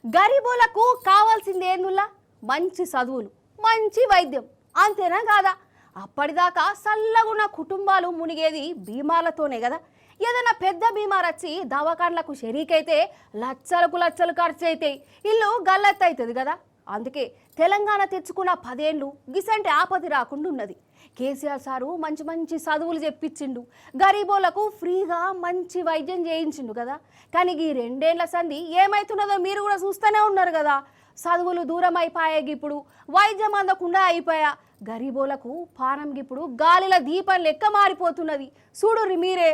గరీబులకు కావాల్సింది ఏందుల్లా మంచి చదువులు మంచి వైద్యం అంతేనా కాదా? అప్పటిదాకా సల్లగున్న కుటుంబాలు మునిగేది బీమాలతోనే కదా. ఏదైనా పెద్ద బీమార్ వచ్చి దవాఖాన్లకు షరీకైతే లక్షలకు లక్షలు ఖర్చు అవుతాయి, ఇల్లు గల్లెత్తు అవుతుంది కదా. అందుకే తెలంగాణ తెచ్చుకున్న 10 ఏళ్ళు గిసంటే ఆపది రాకుండా ఉన్నది. కేసీఆర్ సారు మంచి మంచి చదువులు చెప్పించిండు, గరీబోళ్లకు ఫ్రీగా మంచి వైద్యం చేయించిండు కదా. కానీ ఈ 2 ఏళ్ల సంధి ఏమవుతున్నదో మీరు కూడా చూస్తూనే ఉన్నారు కదా. చదువులు దూరం అయిపోయాయి, ఇప్పుడు వైద్యం అందకుండా అయిపోయా. గరీబోళ్లకు పానం ఇప్పుడు గాలిల దీపం లెక్క మారిపోతున్నది. చూడుర్రి మీరే.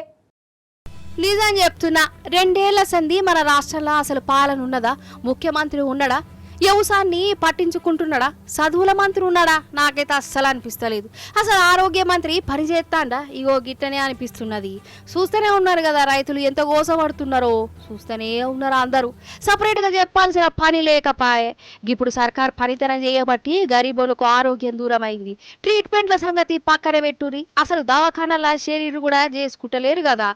నిజం చెప్తున్నా, 2 ఏళ్ల సంధి మన రాష్ట్రంలో అసలు పాలన ఉన్నదా? ముఖ్యమంత్రి ఉన్నాడా? వ్యవసాయాన్ని పట్టించుకుంటున్నాడా? చదువుల మంత్రి ఉన్నాడా? నాకైతే అస్సలు అనిపిస్తలేదు. అసలు ఆరోగ్య మంత్రి పనిచేస్తాడా? ఇగో గిట్టనే అనిపిస్తున్నది. చూస్తూనే ఉన్నారు కదా రైతులు ఎంత గోసపడుతున్నారో, చూస్తూనే ఉన్నారు అందరూ. సపరేట్గా చెప్పాల్సిన పని లేకపాయే. ఇప్పుడు సర్కార్ పనితనం చేయబట్టి గరీబులకు ఆరోగ్యం దూరం అయింది. ట్రీట్మెంట్ల సంగతి పక్కన పెట్టురి, అసలు దవాఖానాల షేరీలు కూడా చేసుకుంటలేరు కదా.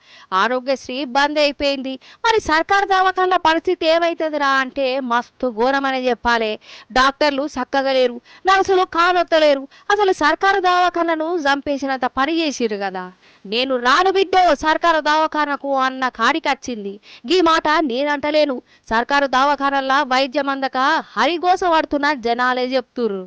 ఆరోగ్యశ్రీ బంద్ అయిపోయింది. మరి సర్కార్ దవాఖానాల పరిస్థితి ఏమైతుందిరా అంటే మస్తు ఘోరమనే చెప్పాలి. డాక్టర్లు చక్కగా లేరు, నర్సులు కానొత్తలేరు. అసలు సర్కారు దవాఖానను చంపేసినంత పని చేసిరు కదా. నేను రాను బిడ్డో సర్కారు దవాఖానకు అన్న కాడికి వచ్చింది. ఈ మాట నేనంటలేను, సర్కారు దవాఖానల్లా వైద్యం అందక హరిగోస పడుతున్న జనాలే చెప్తుర్రు.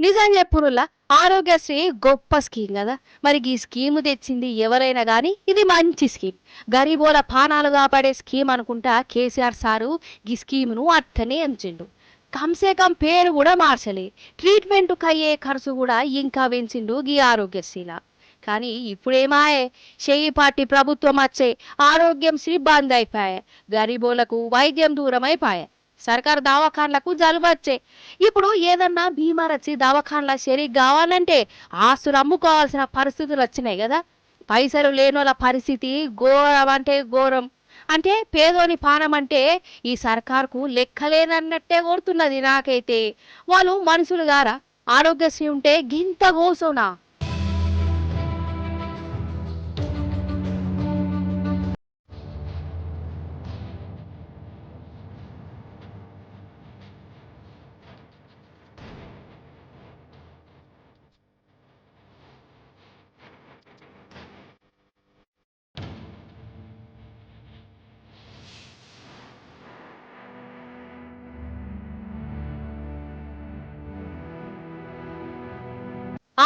నిజం చెప్పురులా, ఆరోగ్యశ్రీ గొప్ప స్కీమ్ కదా. మరి ఈ స్కీము తెచ్చింది ఎవరైనా కానీ ఇది మంచి స్కీమ్, గరీబోల పానాలు కాపాడే స్కీమ్ అనుకుంటా. కేసీఆర్ సారు ఈ స్కీమును అట్టనే ఎంచిండు. కమ్సే కమ్ పేరు కూడా మార్చలే. ట్రీట్మెంట్కి అయ్యే ఖర్చు కూడా ఇంకా పెంచిండు ఈ ఆరోగ్యశ్రీలా. కానీ ఇప్పుడేమాయే, షెయి పార్టీ ప్రభుత్వం వచ్చే ఆరోగ్యం శ్రీ బంద్ అయిపోయాయి. గరీబోలకు వైద్యం దూరం అయిపోయాయి. సర్కారు దవాఖాన్లకు జలుబచ్చే. ఇప్పుడు ఏదన్నా బీమార్ వచ్చి దవాఖాన్ల షరీక్ కావాలంటే ఆస్తులు అమ్ముకోవాల్సిన పరిస్థితులు వచ్చినాయి కదా. పైసలు లేనోళ్ళ పరిస్థితి ఘోరం అంటే ఘోరం. అంటే పేదోని పానం అంటే ఈ సర్కార్కు లెక్కలేనన్నట్టే కొడుతున్నది నాకైతే. వాళ్ళు మనుషులు గారా? ఆరోగ్యశ్రీ ఉంటే గింత కోసోనా?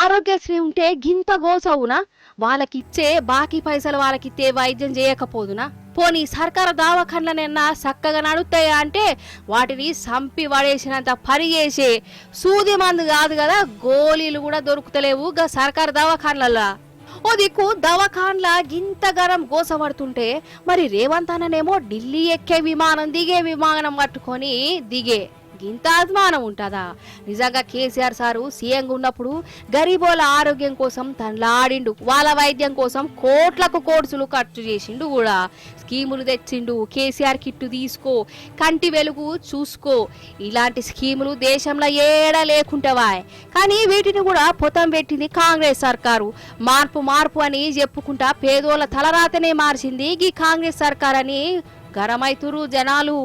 ఆరోగ్యశ్రీ ఉంటే గింత గోసవునా? వాళ్ళకిచ్చే బాకీ పైసలు వాళ్ళకిచ్చే వైద్యం చేయకపోదునా? పోనీ సర్కారు దవాఖాన్లనన్నా చక్కగా నడుస్తాయా అంటే వాటిని సంపి పడేసినంత పని చేసే సూది మందు కాదు కదా, గోళీలు కూడా దొరుకుతలేవు గా సర్కారు దవాఖాన్లలా. ఓ దిక్కు దవాఖాన్ల గింత గరం గోసపడుతుంటే మరి రేవంత్ అన్ననేమో ఢిల్లీ ఎక్కే విమానం దిగే విమానం పట్టుకొని దిగే గింత అభిమానం ఉంటుందా? నిజంగా కేసీఆర్ సారు సీఎంగా ఉన్నప్పుడు గరీబోల ఆరోగ్యం కోసం తనలాడిండు, వాళ్ళ వైద్యం కోసం కోట్లకు కోట్సులు ఖర్చు చేసిండు కూడా. స్కీములు తెచ్చిండు, కేసీఆర్ కిట్టు తీసుకో, కంటి వెలుగు చూసుకో, ఇలాంటి స్కీములు దేశంలో ఏడా లేకుంటావా. కానీ వీటిని కూడా పొతం పెట్టింది కాంగ్రెస్ సర్కారు. మార్పు మార్పు అని చెప్పుకుంటా పేదోళ్ళ తలరాతనే మార్చింది ఈ కాంగ్రెస్ సర్కార్ అని గరమైతురు జనాలు.